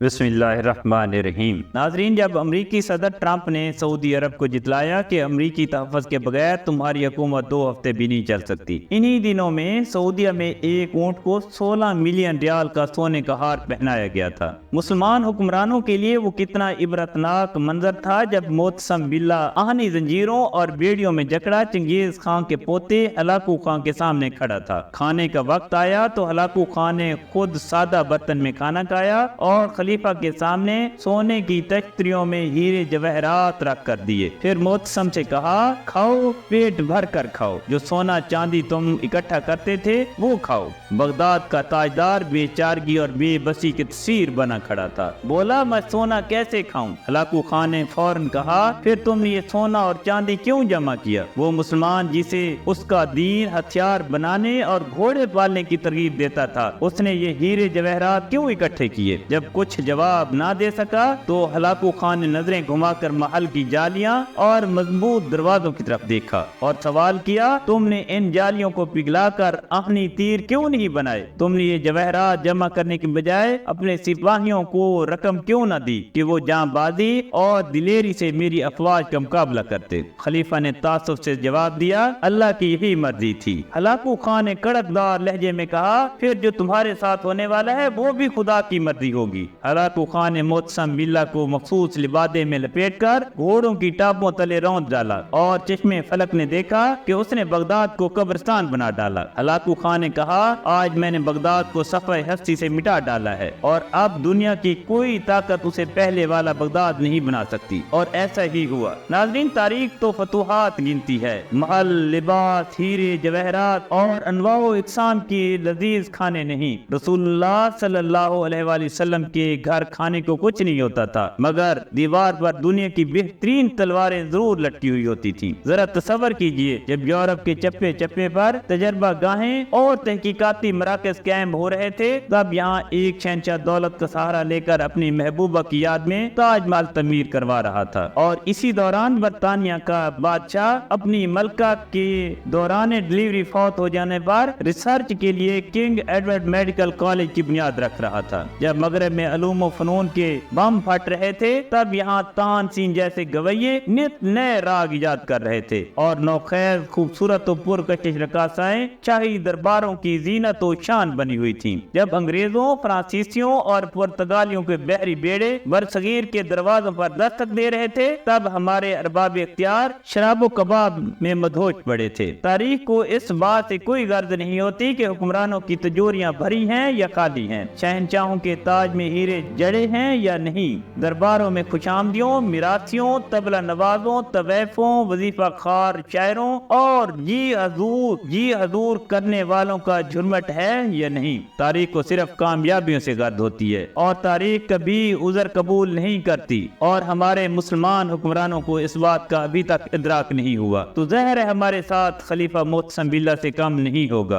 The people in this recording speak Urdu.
بسم اللہ الرحمن الرحیم۔ ناظرین، جب امریکی صدر ٹرمپ نے سعودی عرب کو جتلایا کہ امریکی تحفظ کے بغیر تمہاری حکومت 2 ہفتے بھی نہیں چل سکتی، انہی دنوں میں سعودیہ میں ایک اونٹ کو 16 ملین ریال کا سونے کا ہار پہنایا گیا تھا۔ مسلمان حکمرانوں کے لیے وہ کتنا عبرتناک منظر تھا جب معتصم باللہ آہنی زنجیروں اور بیڑیوں میں جکڑا چنگیز خان کے پوتے ہلاکو خان کے سامنے کھڑا تھا۔ کھانے کا وقت آیا تو ہلاکو خان نے خود سادہ برتن میں کھانا کھایا اور خلیفہ کے سامنے سونے کی تشتریوں میں ہیرے جواہرات رکھ کر دیے۔ پھر معتصم سے کہا، کھاؤ، پیٹ بھر کر کھاؤ، جو سونا چاندی تم اکٹھا کرتے تھے وہ کھاؤ۔ بغداد کا تاجدار بے چارگی اور بے بسی کی تصویر بنا کھڑا تھا۔ بولا، میں سونا کیسے کھاؤں؟ ہلاکو خان نے فوراً کہا، پھر تم نے یہ سونا اور چاندی کیوں جمع کیا؟ وہ مسلمان جسے اس کا دین ہتھیار بنانے اور گھوڑے پالنے کی ترغیب دیتا تھا، اس نے یہ ہیرے جواہرات کیوں اکٹھے کیے؟ جب کچھ جواب نہ دے سکا تو ہلاکو خان نے نظریں گھما کر محل کی جالیاں اور مضبوط دروازوں کی طرف دیکھا اور سوال کیا، تم نے ان جالیوں کو پگھلا کر آہنی تیر کیوں نہیں بنائے؟ تم نے یہ جواہرات جمع کرنے کے بجائے اپنے سپاہیوں کو رقم کیوں نہ دی کہ وہ جاں بازی اور دلیری سے میری افواج کا مقابلہ کرتے؟ خلیفہ نے تعصب سے جواب دیا، اللہ کی یہی مرضی تھی۔ ہلاکو خان نے کڑکدار لہجے میں کہا، پھر جو تمہارے ساتھ ہونے والا ہے وہ بھی خدا کی مرضی ہوگی۔ ہلاکو خان نے معتصم باللہ کو مخصوص لبادے میں لپیٹ کر گھوڑوں کی ٹاپوں تلے روند ڈالا اور چشمے فلک نے دیکھا کہ اس نے بغداد کو قبرستان بنا ڈالا۔ ہلاکو خان نے کہا، آج میں نے بغداد کو صفحہ ہستی سے مٹا ڈالا ہے اور اب دنیا کی کوئی طاقت اسے پہلے والا بغداد نہیں بنا سکتی، اور ایسا ہی ہوا۔ ناظرین، تاریخ تو فتوحات گنتی ہے، محل، لباس، ہیرے جواہرات اور انواع و اقسام کی لذیذ کھانے نہیں۔ رسول اللہ صلی اللہ علیہ وآلہ وسلم کے گھر کھانے کو کچھ نہیں ہوتا تھا، مگر دیوار پر دنیا کی بہترین تلواریں ضرور لٹکی ہوئی ہوتی تھیں۔ ذرا تصور کیجئے، جب یورپ کے چپے چپے پر تجربہ گاہیں اور تحقیقاتی مراکز قائم ہو رہے تھے، تب یہاں ایک شہنشاہ دولت کا سہارا لے کر اپنی محبوبہ کی یاد میں تاج محل تعمیر کروا رہا تھا، اور اسی دوران برطانیہ کا بادشاہ اپنی ملکہ کے دوران ڈلیوری فوت ہو جانے پر ریسرچ کے لیے کنگ ایڈورڈ میڈیکل کالج کی بنیاد رکھ رہا تھا۔ جب مغرب میں علوم و فنون کے بم پھٹ رہے تھے، تب یہاں تان سین جیسے گویے نت نئے راگ ایجاد کر رہے تھے، اور نوخیز، خوبصورت و پرکشش رقاصائیں شاہی درباروں کی زینت و شان بنی ہوئی تھیں۔ جب انگریزوں، فرانسیسیوں اور پرتگالیوں کے بحری بیڑے برصغیر کے دروازوں پر دستک دے رہے تھے، تب ہمارے ارباب اختیار شراب و کباب میں مدہوش پڑے تھے۔ تاریخ کو اس بات سے کوئی غرض نہیں ہوتی کہ حکمرانوں کی تجوریاں بھری ہیں یا خالی ہیں، شہنشاہوں کے تاج میں ہیرے جڑے ہیں یا نہیں، درباروں میں خوش آمدیوں، میراثیوں، طبلہ نوازوں، طویفوں، وظیفہ خوار شاعروں اور جی حضور کرنے والوں کا جھرمٹ ہے یا نہیں۔ تاریخ کو صرف کامیابیوں سے غرض ہوتی ہے، اور تاریخ کبھی عذر قبول نہیں کرتی، اور ہمارے مسلمان حکمرانوں کو اس بات کا ابھی تک ادراک نہیں ہوا۔ تو ظاہر ہے ہمارے ساتھ خلیفہ معتصم باللہ سے کم نہیں ہوگا۔